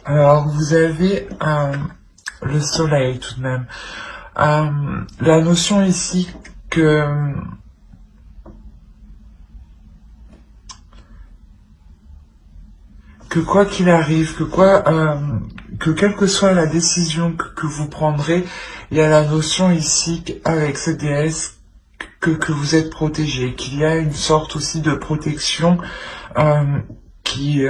Alors, vous avez le soleil tout de même. La notion ici que quoi qu'il arrive, que quelle que soit la décision que vous prendrez, il y a la notion ici avec cette déesse que vous êtes protégé, qu'il y a une sorte aussi de protection qui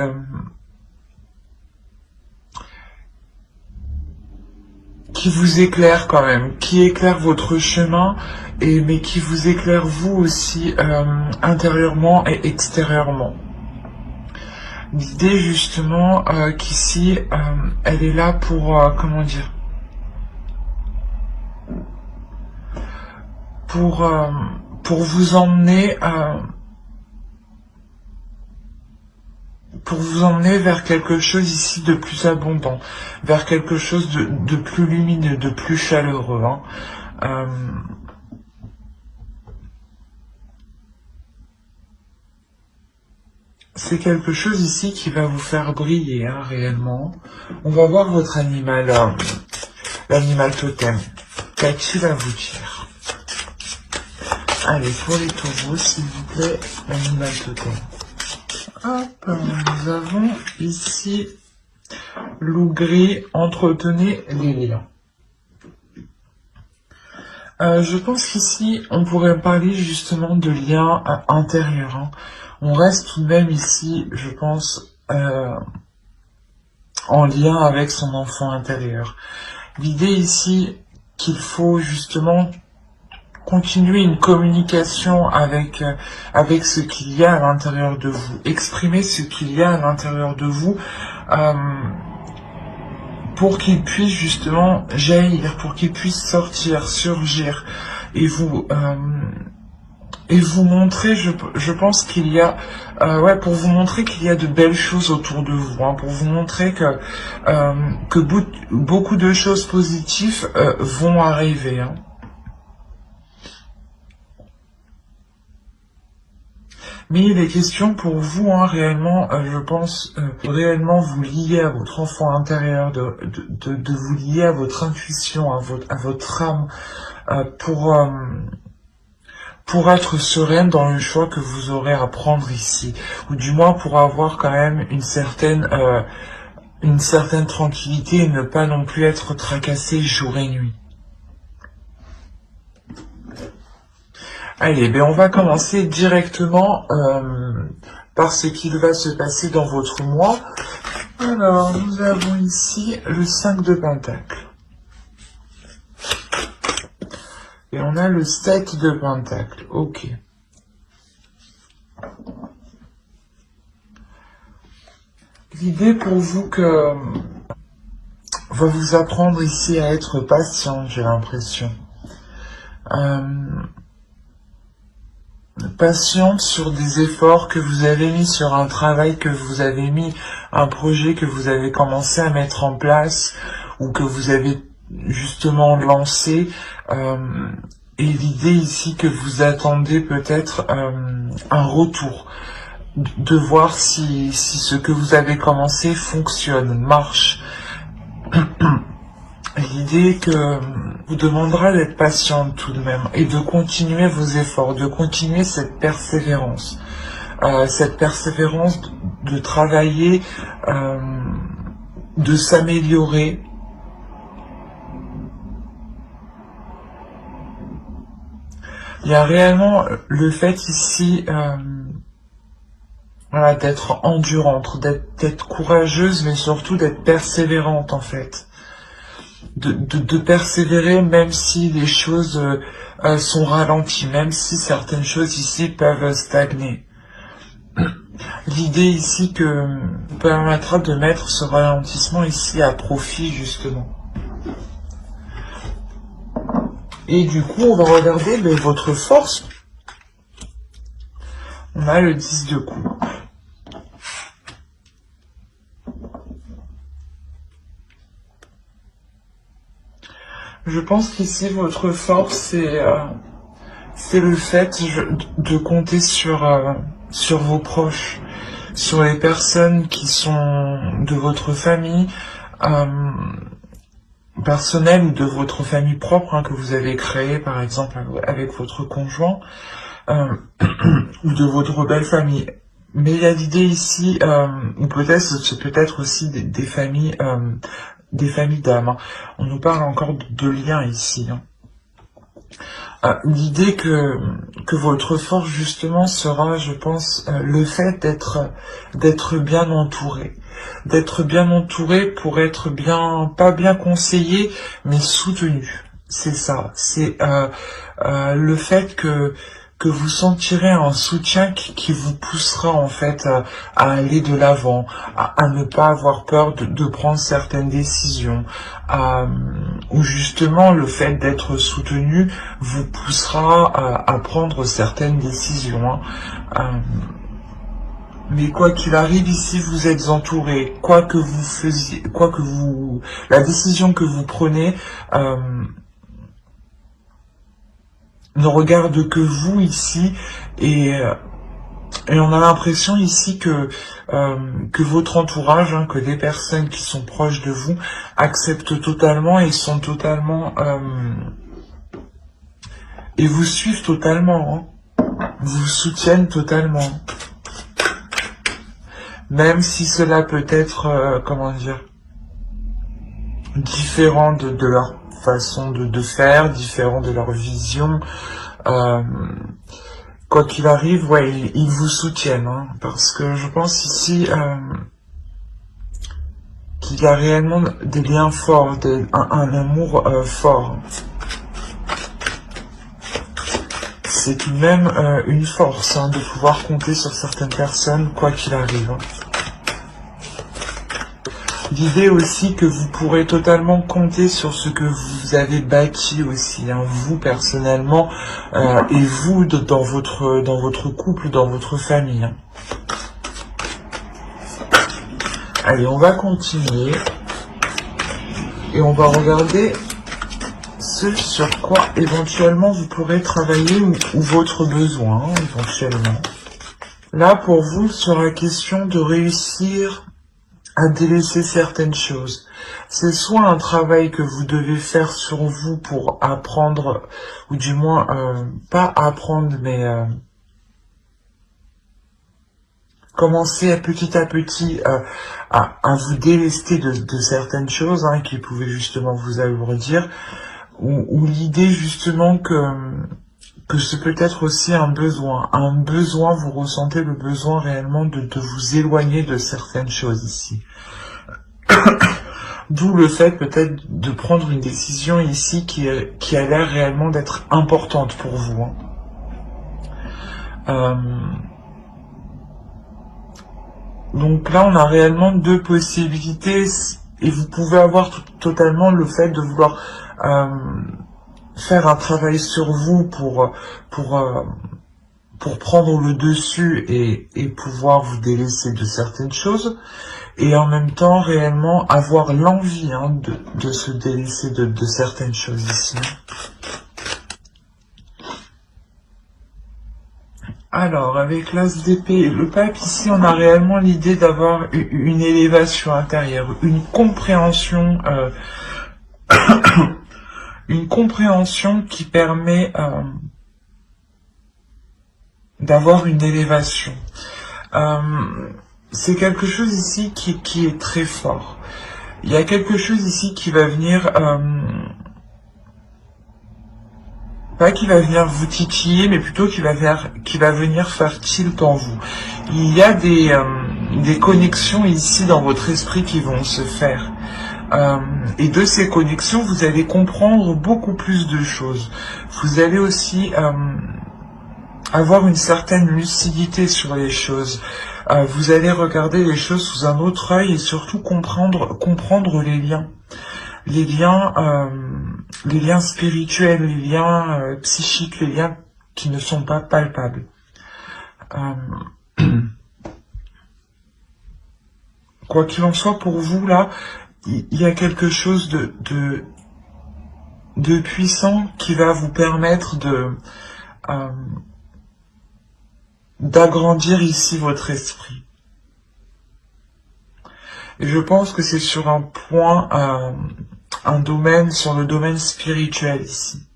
vous éclaire quand même, qui éclaire votre chemin, mais qui vous éclaire vous aussi intérieurement et extérieurement. L'idée justement qu'ici, elle est là pour, comment dire, pour vous emmener vers quelque chose ici de plus abondant, vers quelque chose de plus lumineux, de plus chaleureux. C'est quelque chose ici qui va vous faire briller, réellement. On va voir votre animal, l'animal totem. Qu'a-t-il à vous dire? Allez, pour les taureaux, s'il vous plaît, l'animal totem. Hop, nous avons ici loup gris, entretenez les liens. Je pense qu'ici, on pourrait parler justement de liens intérieurs. On reste tout de même ici, je pense, en lien avec son enfant intérieur. L'idée ici qu'il faut justement continuer une communication avec ce qu'il y a à l'intérieur de vous, exprimer ce qu'il y a à l'intérieur de vous pour qu'il puisse justement jaillir, pour qu'il puisse sortir, surgir et vous montrer, je pense qu'il y a, pour vous montrer qu'il y a de belles choses autour de vous, pour vous montrer que beaucoup de choses positives vont arriver. Mais il est question pour vous, réellement, je pense, réellement vous lier à votre enfant intérieur, de vous lier à votre intuition, à votre âme, pour être sereine dans le choix que vous aurez à prendre ici, ou du moins pour avoir quand même une certaine tranquillité et ne pas non plus être tracassé jour et nuit. Allez, on va commencer directement par ce qu'il va se passer dans votre mois. Alors, nous avons ici le 5 de Pentacle. Et on a le 7 de Pentacle. Ok. L'idée pour vous va vous apprendre ici à être patient, j'ai l'impression. Patiente sur des efforts que vous avez mis, sur un travail que vous avez mis, un projet que vous avez commencé à mettre en place ou que vous avez justement lancé. Et l'idée ici que vous attendez peut-être un retour, de voir si ce que vous avez commencé fonctionne, marche. L'idée que vous demandera d'être patiente tout de même et de continuer vos efforts, de continuer cette persévérance de travailler, de s'améliorer. Il y a réellement le fait ici d'être endurante, d'être courageuse, mais surtout d'être persévérante en fait. De persévérer même si les choses sont ralenties, même si certaines choses ici peuvent stagner. L'idée ici que permettra de mettre ce ralentissement ici à profit justement. Et du coup, on va regarder votre force. On a le 10 de coupe. Je pense qu'ici, votre force, c'est le fait de compter sur vos proches, sur les personnes qui sont de votre famille personnelle ou de votre famille propre, hein, que vous avez créée par exemple avec votre conjoint, ou de votre belle famille. Mais il y a l'idée ici, ou peut-être c'est peut-être aussi des familles d'âmes. Hein. On nous parle encore de liens ici. Hein. L'idée que votre force justement sera, je pense, le fait d'être bien entouré. D'être bien entouré pour être bien, pas bien conseillé, mais soutenu. C'est ça. C'est le fait que vous sentirez un soutien qui vous poussera en fait à aller de l'avant, à ne pas avoir peur de prendre certaines décisions, ou justement le fait d'être soutenu vous poussera à prendre certaines décisions. Hein. Mais quoi qu'il arrive ici, vous êtes entouré. Quoi que vous faisiez, la décision que vous prenez ne regarde que vous ici, et on a l'impression ici que votre entourage, hein, que les personnes qui sont proches de vous acceptent totalement et sont totalement et vous suivent totalement, hein, vous soutiennent totalement, même si cela peut être comment dire, différent de leur façon de faire, différent de leur vision. Quoi qu'il arrive, ouais, ils vous soutiennent, hein, parce que je pense ici qu'il y a réellement des liens forts, un amour fort. C'est tout de même une force, hein, de pouvoir compter sur certaines personnes, quoi qu'il arrive. Hein. L'idée aussi que vous pourrez totalement compter sur ce que vous avez bâti aussi, hein, vous personnellement, et vous dans votre couple, dans votre famille. Hein. Allez, on va continuer et on va regarder ce sur quoi éventuellement vous pourrez travailler ou votre besoin, hein, éventuellement. Là, pour vous, il sera question de réussir à délaisser certaines choses. C'est soit un travail que vous devez faire sur vous pour apprendre, ou du moins, pas apprendre, mais commencer petit à petit à vous délester de certaines choses, hein, qui pouvaient justement vous alourdir, ou l'idée justement que c'est peut-être aussi un besoin, vous ressentez le besoin réellement de vous éloigner de certaines choses ici. D'où le fait peut-être de prendre une décision ici qui a l'air réellement d'être importante pour vous. Hein. Donc là, on a réellement deux possibilités, et vous pouvez avoir totalement le fait de vouloir faire un travail sur vous pour prendre le dessus et pouvoir vous délaisser de certaines choses, et en même temps réellement avoir l'envie, hein, de se délaisser de certaines choses ici. Alors, avec l'as d'épée et le pape, ici, on a réellement l'idée d'avoir une élévation intérieure, une compréhension une compréhension qui permet d'avoir une élévation. C'est quelque chose ici qui est très fort. Il y a quelque chose ici qui va venir... pas qui va venir vous titiller, mais plutôt qui va venir faire tilt en vous. Il y a des connexions ici dans votre esprit qui vont se faire. Et de ces connexions, vous allez comprendre beaucoup plus de choses. Vous allez aussi avoir une certaine lucidité sur les choses. Vous allez regarder les choses sous un autre œil et surtout comprendre les liens. Les liens spirituels, les liens psychiques, les liens qui ne sont pas palpables. Quoi qu'il en soit pour vous, là, il y a quelque chose de puissant qui va vous permettre d'agrandir ici votre esprit. Et je pense que c'est sur un point, un domaine, sur le domaine spirituel ici.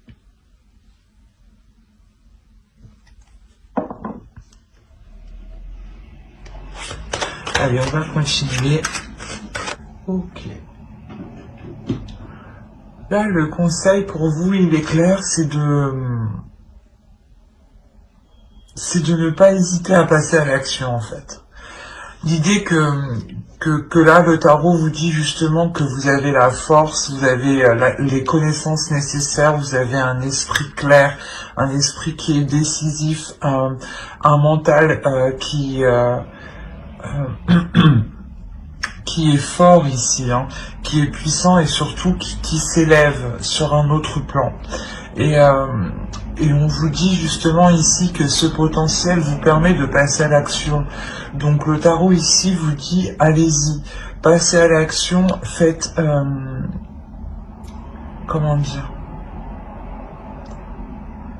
Allez, on va continuer. Ok. Là, le conseil pour vous, il est clair, c'est de ne pas hésiter à passer à l'action, en fait. L'idée que là, le tarot vous dit justement que vous avez la force, vous avez les connaissances nécessaires, vous avez un esprit clair, un esprit qui est décisif, un mental qui est fort ici, hein, qui est puissant et surtout qui s'élève sur un autre plan. Et on vous dit justement ici que ce potentiel vous permet de passer à l'action. Donc le tarot ici vous dit, allez-y, passez à l'action, faites, comment dire,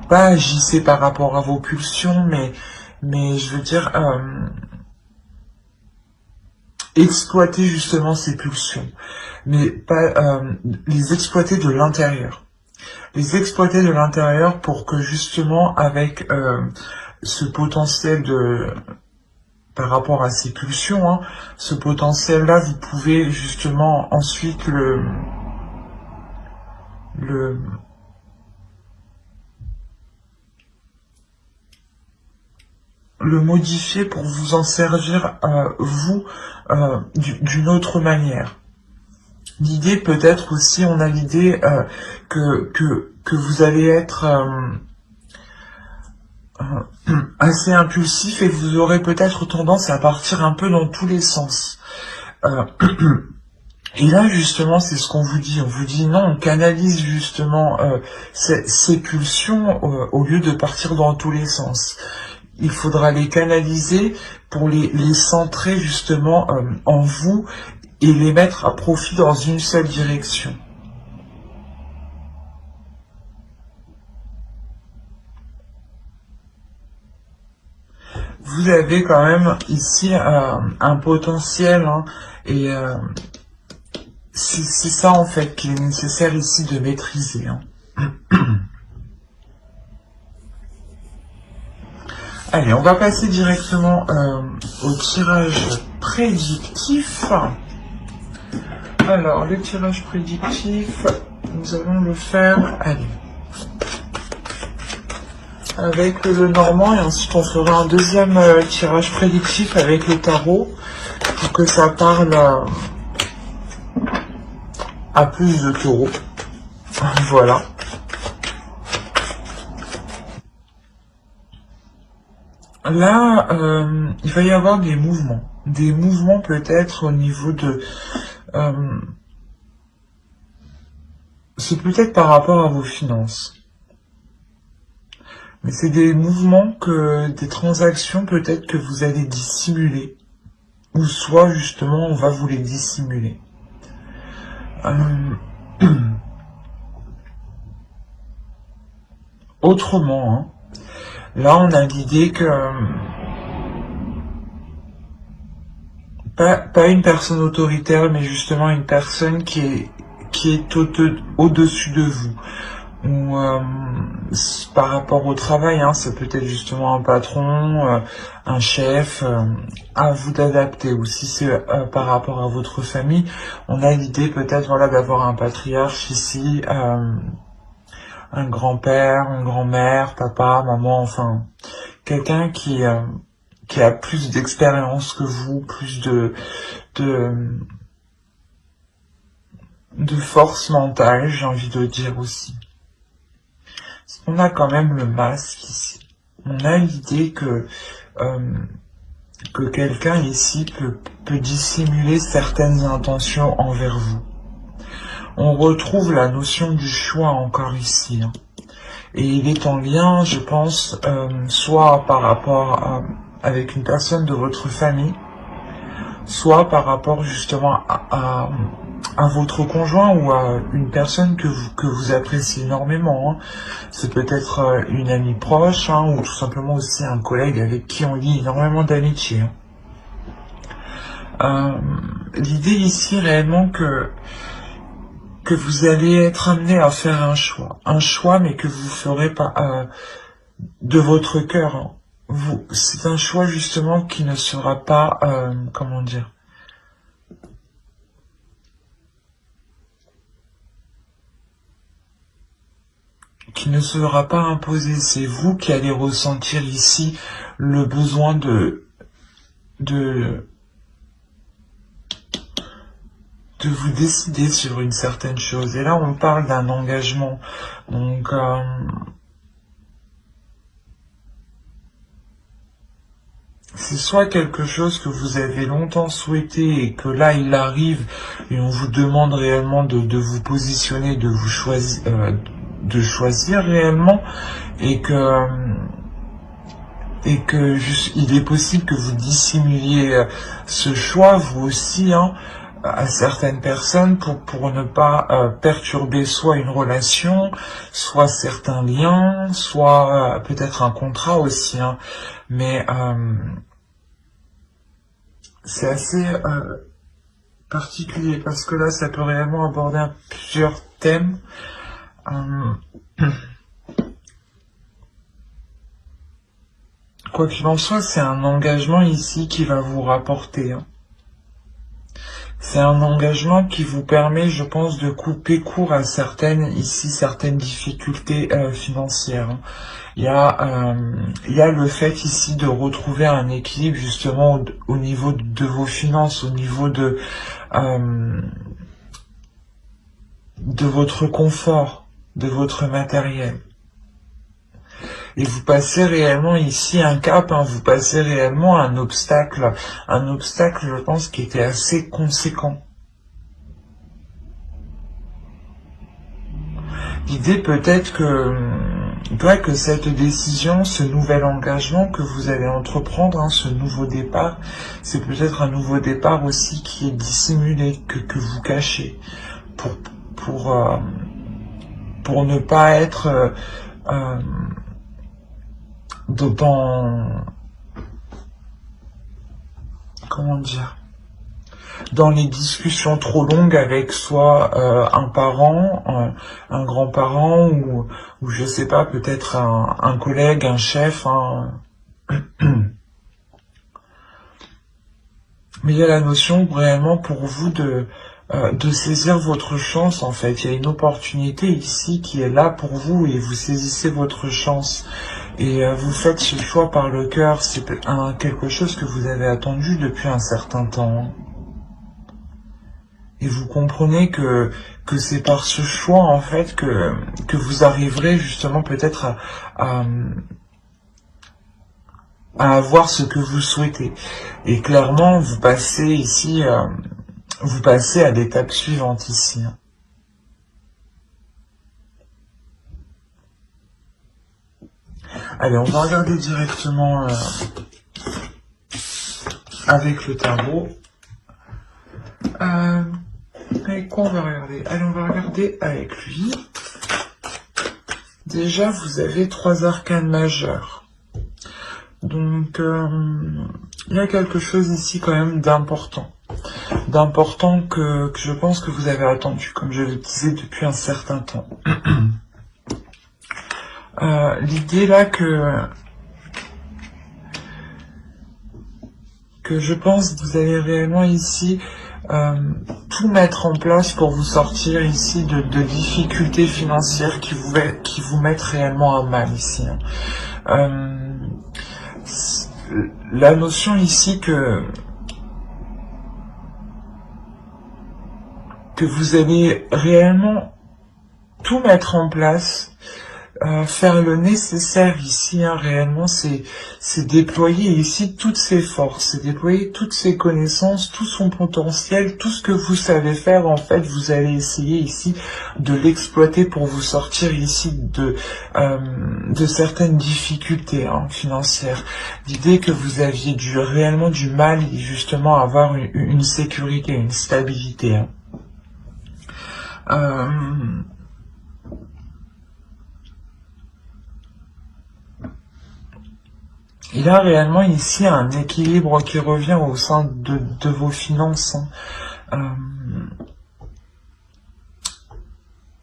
pas agissez par rapport à vos pulsions, mais je veux dire, exploiter justement ces pulsions, mais pas les exploiter de l'intérieur. Les exploiter de l'intérieur pour que justement avec ce potentiel par rapport à ces pulsions, hein, ce potentiel-là, vous pouvez justement ensuite le modifier pour vous en servir, vous, d'une autre manière. L'idée peut-être aussi, on a l'idée que vous allez être assez impulsif et que vous aurez peut-être tendance à partir un peu dans tous les sens. Et là, justement, c'est ce qu'on vous dit. On vous dit non, on canalise justement ces pulsions au lieu de partir dans tous les sens. Il faudra les canaliser pour les centrer justement en vous et les mettre à profit dans une seule direction. Vous avez quand même ici un potentiel, hein, et c'est ça en fait qui est nécessaire ici de maîtriser. Hein. Allez, on va passer directement au tirage prédictif. Alors, le tirage prédictif, nous allons le faire, allez, avec le normand, et ensuite on fera un deuxième tirage prédictif avec le tarot, pour que ça parle à plus de taureaux. Voilà. Là, il va y avoir des mouvements peut-être au niveau de... c'est peut-être par rapport à vos finances. Mais c'est des mouvements, des transactions peut-être que vous allez dissimuler. Ou soit justement on va vous les dissimuler. Autrement, hein, là on a l'idée que pas une personne autoritaire, mais justement une personne qui est au-dessus de vous. Ou par rapport au travail, hein, ça peut être justement un patron, un chef, à vous d'adapter. Ou si c'est par rapport à votre famille, on a l'idée peut-être voilà, d'avoir un patriarche ici, un grand-père, une grand-mère, papa, maman, enfin quelqu'un qui a plus d'expérience que vous, plus de force mentale, j'ai envie de dire aussi. On a quand même le masque ici. On a l'idée que quelqu'un ici peut dissimuler certaines intentions envers vous. On retrouve la notion du choix encore ici. Hein. Et il est en lien, je pense, soit par rapport avec une personne de votre famille, soit par rapport justement à votre conjoint ou à une personne que vous appréciez énormément. Hein. C'est peut-être une amie proche, hein, ou tout simplement aussi un collègue avec qui on lie énormément d'amitié. L'idée ici réellement que vous allez être amené à faire un choix mais que vous ferez pas de votre cœur. Hein. C'est un choix justement qui ne sera pas, comment dire, qui ne sera pas imposé. C'est vous qui allez ressentir ici le besoin de vous décider sur une certaine chose. Et là, on parle d'un engagement. Donc, c'est soit quelque chose que vous avez longtemps souhaité et que là, il arrive et on vous demande réellement de vous positionner, de vous choisir, de choisir réellement et que juste, il est possible que vous dissimuliez ce choix, vous aussi, hein, à certaines personnes pour ne pas perturber soit une relation, soit certains liens, soit peut-être un contrat aussi. Hein. Mais c'est assez particulier parce que là, ça peut réellement aborder plusieurs thèmes. Quoi qu'il en soit, c'est un engagement ici qui va vous rapporter. Hein. C'est un engagement qui vous permet, je pense, de couper court à certaines difficultés financières. Hein. Il y a le fait ici de retrouver un équilibre justement au niveau de vos finances, au niveau de votre confort, de votre matériel. Et vous passez réellement ici un cap, hein, vous passez réellement un obstacle, je pense, qui était assez conséquent. L'idée peut-être que cette décision, ce nouvel engagement que vous allez entreprendre, hein, ce nouveau départ, c'est peut-être un nouveau départ aussi qui est dissimulé, que vous cachez, pour ne pas être comment dire, dans les discussions trop longues avec soit un parent, un grand-parent ou je sais pas, peut-être un collègue, un chef. Hein. Mais il y a la notion réellement pour vous de saisir votre chance en fait. Il y a une opportunité ici qui est là pour vous et vous saisissez votre chance. Et vous faites ce choix par le cœur. C'est quelque chose que vous avez attendu depuis un certain temps. Et vous comprenez que c'est par ce choix en fait que vous arriverez justement peut-être à avoir ce que vous souhaitez. Et clairement, vous passez ici, vous passez à l'étape suivante ici. Allez, on va regarder directement avec le tarot. Avec quoi on va regarder? Allez, on va regarder avec lui. Déjà, vous avez 3 arcanes majeures. Donc, il y a quelque chose ici quand même d'important. Que je pense que vous avez attendu, comme je le disais, depuis un certain temps. L'idée là que je pense que vous allez réellement ici tout mettre en place pour vous sortir ici de difficultés financières qui vous mettent réellement à mal ici. La notion ici que vous allez réellement tout mettre en place, faire le nécessaire ici, hein, réellement, c'est déployer ici toutes ses forces, c'est déployer toutes ses connaissances, tout son potentiel, tout ce que vous savez faire, en fait, vous allez essayer ici de l'exploiter pour vous sortir ici de certaines difficultés hein, financières. L'idée que vous aviez réellement du mal, justement, à avoir une sécurité, une stabilité. Hein. Il y a réellement ici un équilibre qui revient au sein de vos finances.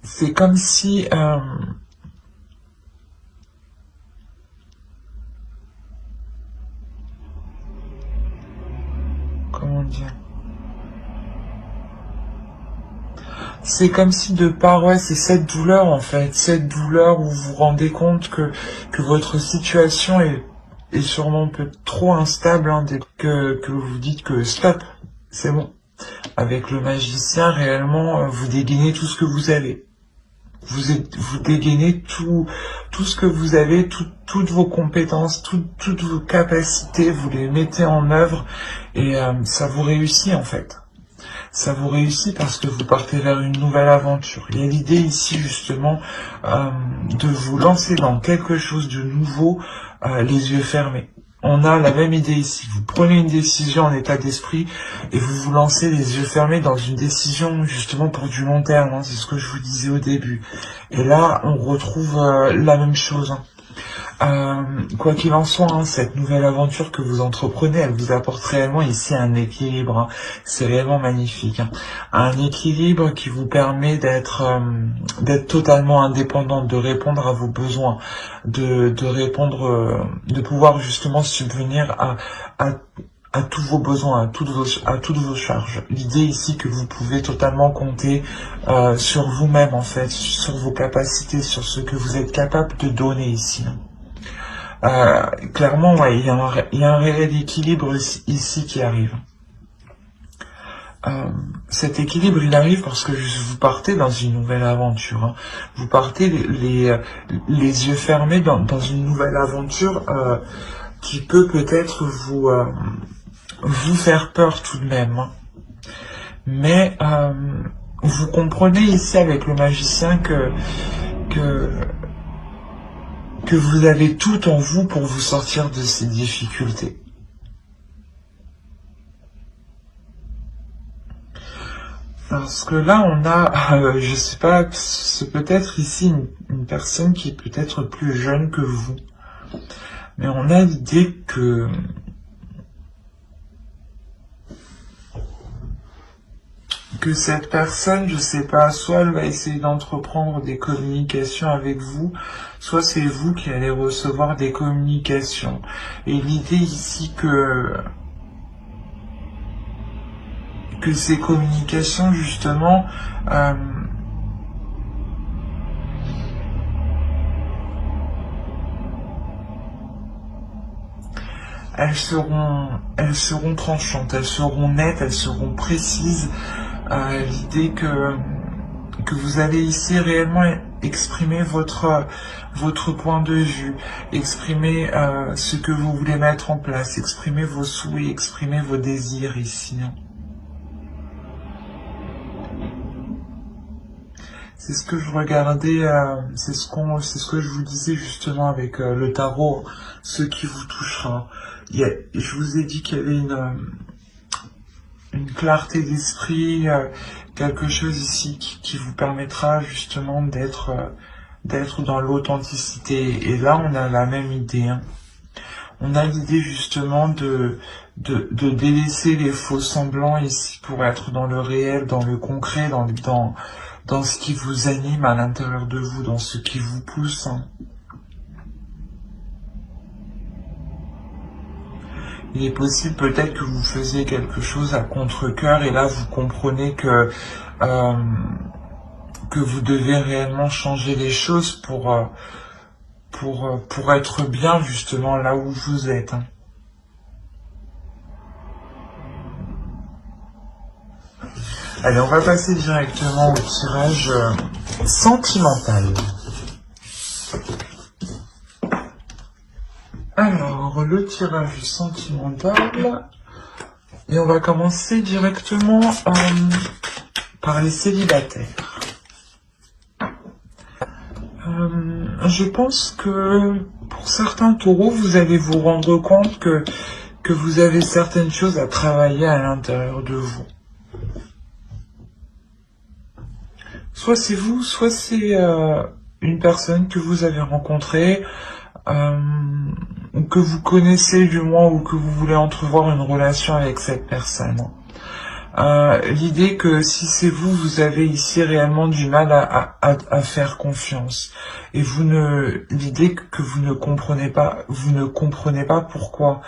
C'est comme si... comment dire? C'est comme si de part, ouais, c'est cette douleur en fait, cette douleur où vous vous rendez compte que votre situation est sûrement peut-être trop instable, hein, que vous dites que stop, c'est bon. Avec le magicien, réellement, vous dégainez tout ce que vous avez. Vous dégainez tout ce que vous avez, toutes vos compétences, toutes vos capacités, vous les mettez en œuvre et ça vous réussit en fait. Ça vous réussit parce que vous partez vers une nouvelle aventure. Il y a l'idée ici justement de vous lancer dans quelque chose de nouveau, les yeux fermés. On a la même idée ici. Vous prenez une décision en état d'esprit et vous vous lancez les yeux fermés dans une décision justement pour du long terme. Hein, c'est ce que je vous disais au début. Et là, on retrouve la même chose. Hein. Quoi qu'il en soit, hein, cette nouvelle aventure que vous entreprenez, elle vous apporte réellement ici un équilibre. Hein. C'est réellement magnifique. Hein. Un équilibre qui vous permet d'être totalement indépendante, de répondre à vos besoins, de répondre, de pouvoir justement subvenir à tous vos besoins, à toutes vos charges. L'idée ici que vous pouvez totalement compter sur vous-même en fait, sur vos capacités, sur ce que vous êtes capable de donner ici. Hein. Clairement, ouais, il y a un réel équilibre ici qui arrive. Cet équilibre, il arrive parce que vous partez dans une nouvelle aventure. Hein. Vous partez les yeux fermés dans une nouvelle aventure qui peut peut-être vous faire peur tout de même. Hein. Mais vous comprenez ici avec le magicien que vous avez tout en vous pour vous sortir de ces difficultés. Parce que là, on a, je sais pas, c'est peut-être ici une personne qui est peut-être plus jeune que vous. Mais on a l'idée que cette personne, je sais pas, soit elle va essayer d'entreprendre des communications avec vous, soit c'est vous qui allez recevoir des communications. Et l'idée ici que ces communications, justement, elles seront tranchantes, elles seront nettes, elles seront précises. L'idée que vous allez ici réellement exprimer votre point de vue, exprimer ce que vous voulez mettre en place, exprimer vos souhaits, exprimer vos désirs ici. C'est ce que je regardais, c'est ce que je vous disais justement avec le tarot, ce qui vous touchera. Je vous ai dit qu'il y avait une clarté d'esprit, quelque chose ici qui vous permettra justement d'être dans l'authenticité. Et là, on a la même idée. Hein. On a l'idée justement de délaisser les faux semblants ici pour être dans le réel, dans le concret, dans ce qui vous anime à l'intérieur de vous, dans ce qui vous pousse. Hein. Il est possible peut-être que vous faisiez quelque chose à contre-cœur et là vous comprenez que vous devez réellement changer les choses pour être bien justement là où vous êtes. Hein. Allez, on va passer directement au tirage sentimental. Alors, le tirage sentimental, et on va commencer directement par les célibataires. Je pense que pour certains taureaux, vous allez vous rendre compte que vous avez certaines choses à travailler à l'intérieur de vous. Soit c'est vous, soit c'est une personne que vous avez rencontrée, ou que vous connaissez du moins, ou que vous voulez entrevoir une relation avec cette personne. L'idée que si c'est vous, vous avez ici réellement du mal à faire confiance. Et l'idée que vous ne comprenez pas pourquoi.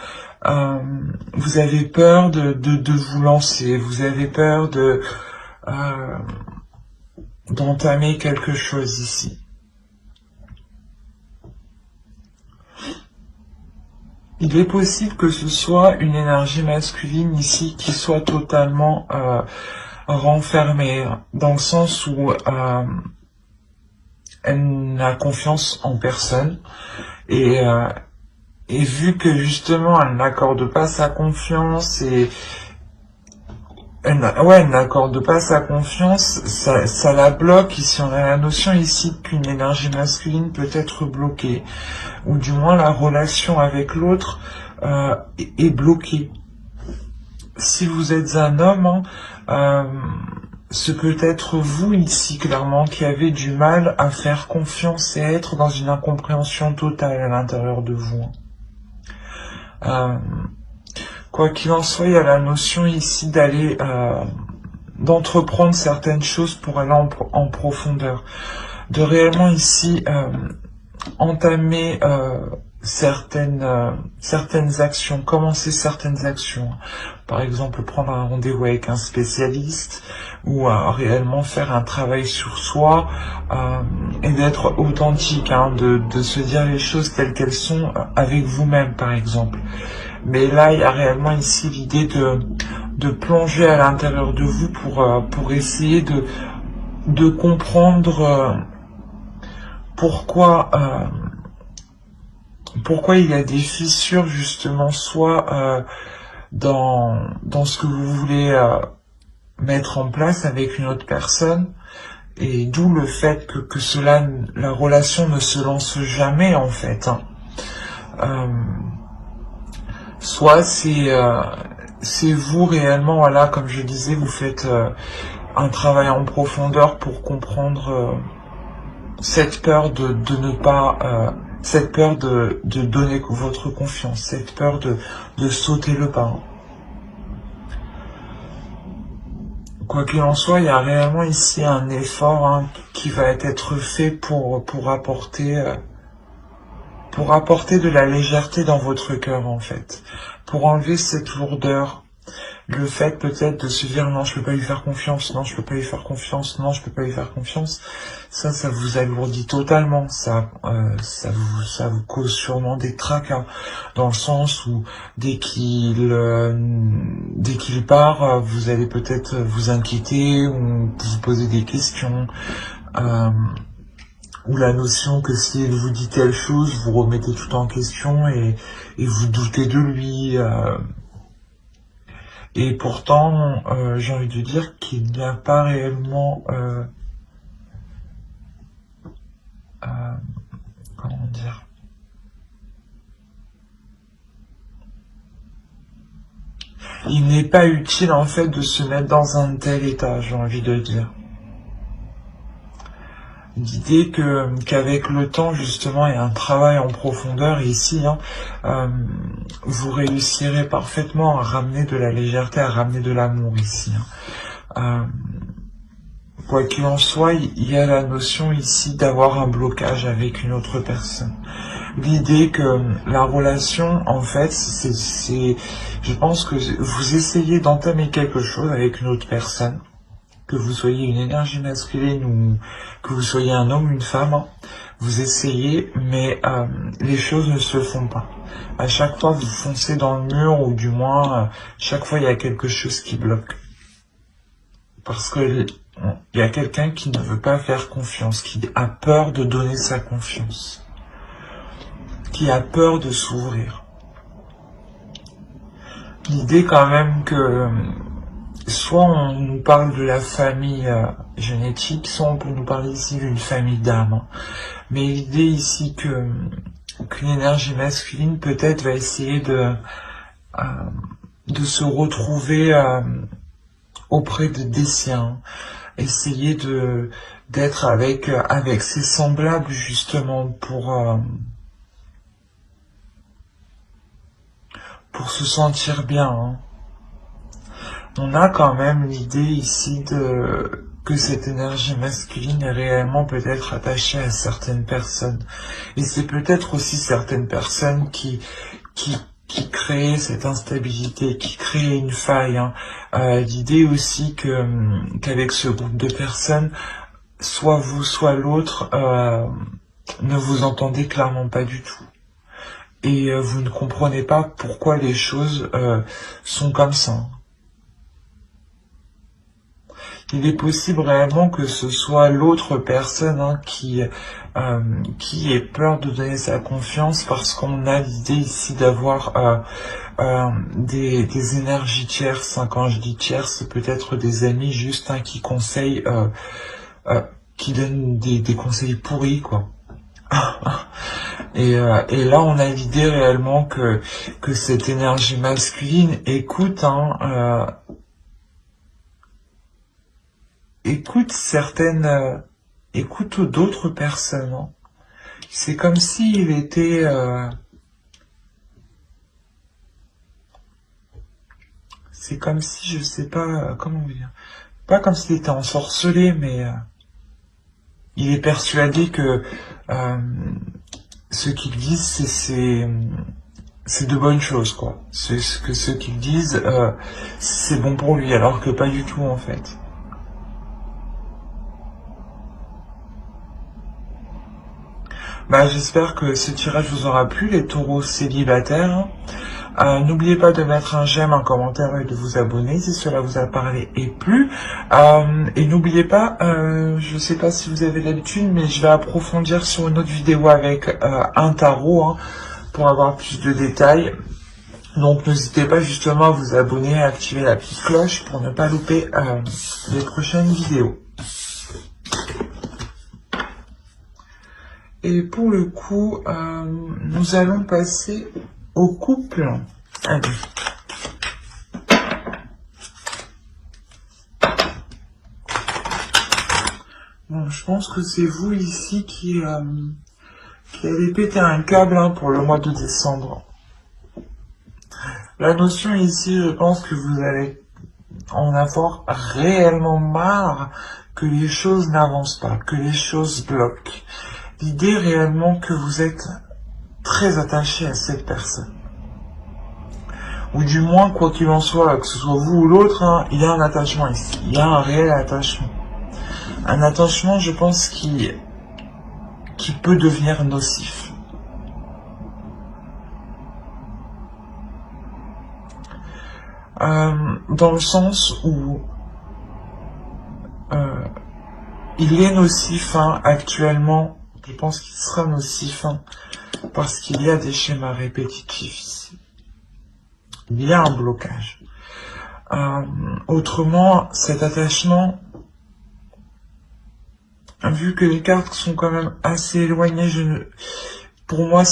Vous avez peur de vous lancer, vous avez peur d'entamer quelque chose ici. Il est possible que ce soit une énergie masculine ici qui soit totalement renfermée, dans le sens où elle n'a confiance en personne, et vu que justement elle n'accorde pas sa confiance, et elle n'accorde pas sa confiance, ça la bloque. Ici on a la notion ici qu'une énergie masculine peut être bloquée, ou du moins la relation avec l'autre est bloquée. Si vous êtes un homme, ce peut être vous ici clairement qui avez du mal à faire confiance et à être dans une incompréhension totale à l'intérieur de vous. Quoi qu'il en soit, il y a la notion ici d'entreprendre certaines choses pour aller en profondeur, de réellement ici entamer certaines actions, commencer certaines actions. Par exemple, prendre un rendez-vous avec un spécialiste, ou réellement faire un travail sur soi, et d'être authentique, de se dire les choses telles qu'elles sont avec vous-même, par exemple. Mais là, il y a réellement ici l'idée de plonger à l'intérieur de vous pour essayer de comprendre pourquoi il y a des fissures, justement, soit dans ce que vous voulez mettre en place avec une autre personne, et d'où le fait que la relation ne se lance jamais, en fait. Soit c'est vous réellement, voilà, comme je disais, vous faites un travail en profondeur pour comprendre cette peur de ne pas, cette peur de donner votre confiance, cette peur de sauter le pas. Quoi qu'il en soit, il y a réellement ici un effort qui va être fait pour apporter de la légèreté dans votre cœur, en fait, pour enlever cette lourdeur, le fait peut-être de se dire non, je peux pas lui faire confiance, non, je peux pas lui faire confiance, non, je peux pas lui faire confiance. Ça vous alourdit totalement, ça vous cause sûrement des tracas, dans le sens où dès qu'il part, vous allez peut-être vous inquiéter ou vous poser des questions, ou la notion que si il vous dit telle chose, vous remettez tout en question et vous doutez de lui. Et pourtant, j'ai envie de dire qu'il n'y a pas réellement... comment dire, il n'est pas utile, en fait, de se mettre dans un tel état, j'ai envie de dire. L'idée qu'avec le temps, justement, et un travail en profondeur ici, vous réussirez parfaitement à ramener de la légèreté, à ramener de l'amour ici. Quoi qu'il en soit, il y a la notion ici d'avoir un blocage avec une autre personne. L'idée que la relation, en fait, je pense que vous essayez d'entamer quelque chose avec une autre personne, que vous soyez une énergie masculine ou que vous soyez un homme ou une femme, vous essayez, mais les choses ne se font pas. À chaque fois, vous foncez dans le mur, ou du moins, chaque fois, il y a quelque chose qui bloque. Parce que il y a quelqu'un qui ne veut pas faire confiance, qui a peur de donner sa confiance, qui a peur de s'ouvrir. L'idée quand même que soit on nous parle de la famille génétique, soit on peut nous parler ici d'une famille d'âme. Mais l'idée ici qu'une énergie masculine peut-être va essayer de se retrouver auprès des siens, essayer d'être avec ses semblables, justement, pour pour se sentir bien, hein. On a quand même l'idée ici que cette énergie masculine est réellement peut-être attachée à certaines personnes. Et c'est peut-être aussi certaines personnes qui créent cette instabilité, qui créent une faille, hein. L'idée aussi qu'avec ce groupe de personnes, soit vous, soit l'autre, ne vous entendez clairement pas du tout. Et vous ne comprenez pas pourquoi les choses sont comme ça. Il est possible réellement que ce soit l'autre personne, hein, qui ait peur de donner sa confiance parce qu'on a l'idée ici d'avoir des énergies tierces, hein. Quand je dis tierces, c'est peut-être des amis juste, hein, qui conseillent, qui donnent des conseils pourris, quoi. Et là, on a l'idée réellement que cette énergie masculine écoute, hein, écoute écoute d'autres personnes, hein. C'est comme s'il était, c'est comme si, je sais pas, comment dire, pas comme s'il était ensorcelé, mais il est persuadé que ce qu'ils disent, c'est de bonnes choses, quoi. C'est ce que ceux qu'ils disent, c'est bon pour lui, alors que pas du tout, en fait. Bah, j'espère que ce tirage vous aura plu, les taureaux célibataires. N'oubliez pas de mettre un j'aime, un commentaire et de vous abonner si cela vous a parlé et plu. Et n'oubliez pas, je sais pas si vous avez l'habitude, mais je vais approfondir sur une autre vidéo avec un tarot, hein, pour avoir plus de détails. Donc n'hésitez pas justement à vous abonner et à activer la petite cloche pour ne pas louper les prochaines vidéos. Et pour le coup, nous allons passer au couple. Allez. Bon, je pense que c'est vous ici qui avez pété un câble, hein, pour le mois de décembre. La notion ici, je pense que vous allez en avoir réellement marre que les choses n'avancent pas, que les choses bloquent. L'idée réellement que vous êtes très attaché à cette personne. Ou du moins, quoi qu'il en soit, que ce soit vous ou l'autre, hein, il y a un attachement ici. Il y a un réel attachement. Un attachement, je pense, qui peut devenir nocif. Dans le sens où il est nocif, hein, actuellement. Je pense qu'il sera nocif, hein, parce qu'il y a des schémas répétitifs ici. Il y a un blocage. Autrement, cet attachement, vu que les cartes sont quand même assez éloignées, pour moi,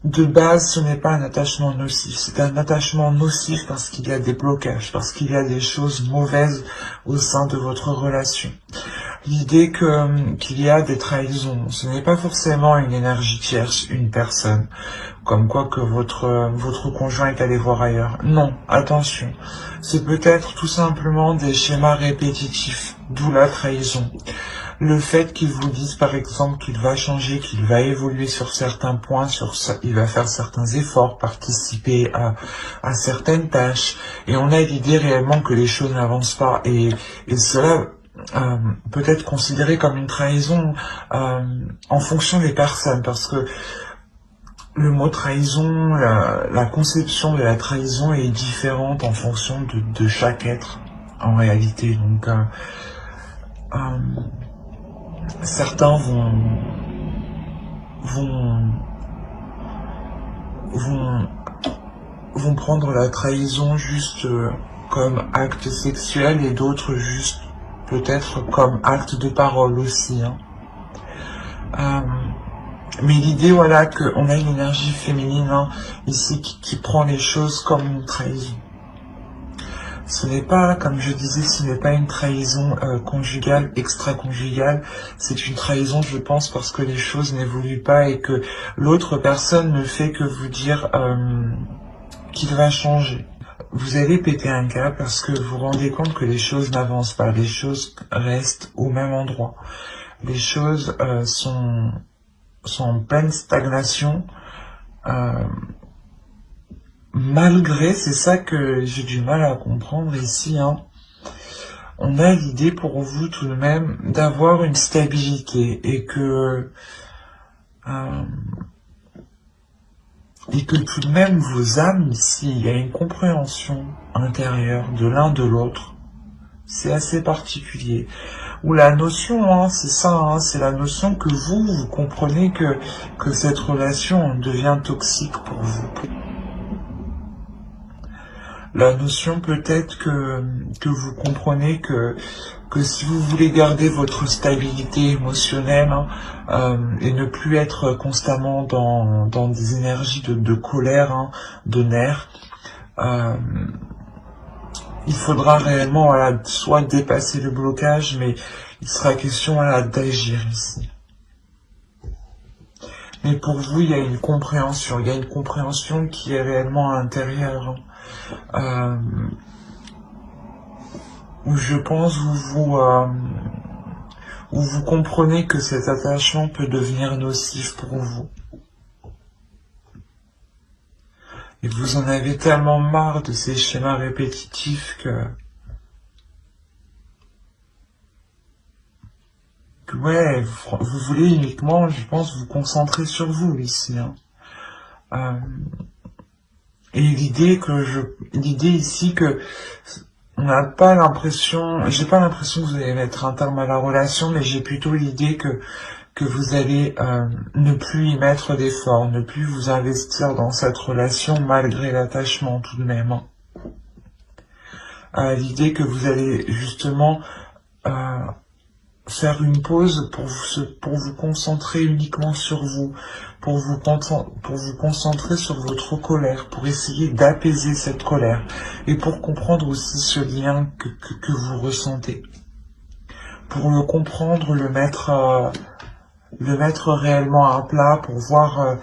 de base, ce n'est pas un attachement nocif. C'est un attachement nocif parce qu'il y a des blocages, parce qu'il y a des choses mauvaises au sein de votre relation. L'idée qu'il y a des trahisons, ce n'est pas forcément une énergie tierce, une personne, comme quoi que votre conjoint est allé voir ailleurs. Non, attention, c'est peut-être tout simplement des schémas répétitifs, d'où la trahison. Le fait qu'ils vous disent par exemple qu'il va changer, qu'il va évoluer sur certains points, il va faire certains efforts, participer à certaines tâches, et on a l'idée réellement que les choses n'avancent pas, et cela peut être considéré comme une trahison en fonction des personnes, parce que le mot trahison, la conception de la trahison est différente en fonction de chaque être en réalité. Donc certains vont prendre la trahison juste comme acte sexuel, et d'autres juste peut-être comme acte de parole aussi, hein. Mais l'idée, voilà, qu'on a une énergie féminine, hein, ici qui prend les choses comme une trahison. Ce n'est pas, comme je disais, ce n'est pas une trahison conjugale, extra-conjugale. C'est une trahison, je pense, parce que les choses n'évoluent pas et que l'autre personne ne fait que vous dire qu'il va changer. Vous allez péter un câble parce que vous vous rendez compte que les choses n'avancent pas, les choses restent au même endroit. Les choses sont en pleine stagnation, malgré, c'est ça que j'ai du mal à comprendre ici, hein, on a l'idée pour vous tout de même d'avoir une stabilité et que tout de même vos âmes ici, il y a une compréhension intérieure de l'un de l'autre. C'est assez particulier. Ou la notion, hein, c'est ça, hein, c'est la notion que vous comprenez que cette relation devient toxique pour vous. La notion peut-être que vous comprenez que si vous voulez garder votre stabilité émotionnelle, hein, et ne plus être constamment dans des énergies de colère, hein, de nerfs, il faudra réellement, voilà, soit dépasser le blocage, mais il sera question, voilà, d'agir ici. Mais pour vous, il y a une compréhension qui est réellement intérieure, où je pense où vous comprenez que cet attachement peut devenir nocif pour vous. Et vous en avez tellement marre de ces schémas répétitifs que ouais, vous voulez uniquement, je pense, vous concentrer sur vous ici, hein. Et l'idée ici que on n'a pas l'impression, j'ai pas l'impression que vous allez mettre un terme à la relation, mais j'ai plutôt l'idée que vous allez ne plus y mettre d'efforts, ne plus vous investir dans cette relation malgré l'attachement tout de même. L'idée que vous allez justement faire une pause pour vous concentrer uniquement sur vous, pour vous concentrer sur votre colère, pour essayer d'apaiser cette colère et pour comprendre aussi ce lien que vous ressentez. Pour le comprendre, le mettre réellement à plat, pour voir,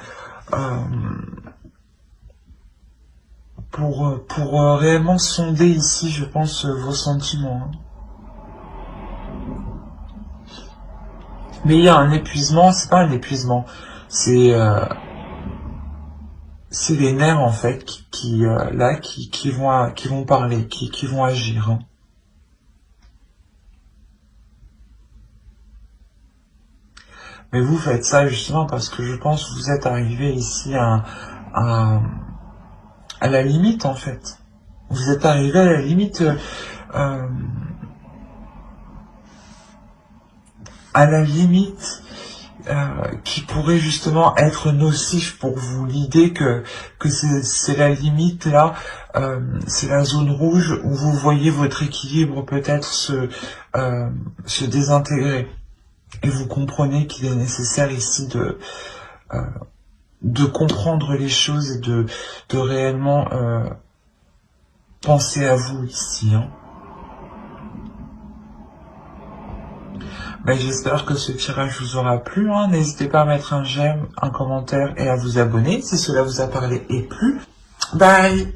pour réellement sonder ici, je pense, vos sentiments. Mais il y a un épuisement, c'est pas un épuisement, c'est les nerfs en fait qui vont parler, qui vont agir. Hein. Mais vous faites ça justement parce que je pense que vous êtes arrivé ici à la limite en fait. Vous êtes arrivé à la limite, qui pourrait justement être nocif pour vous. L'idée que c'est la limite là, c'est la zone rouge où vous voyez votre équilibre peut-être se désintégrer. Et vous comprenez qu'il est nécessaire ici de comprendre les choses et de réellement penser à vous ici. Hein. Ben, j'espère que ce tirage vous aura plu. Hein. N'hésitez pas à mettre un j'aime, un commentaire et à vous abonner si cela vous a parlé et plu. Bye!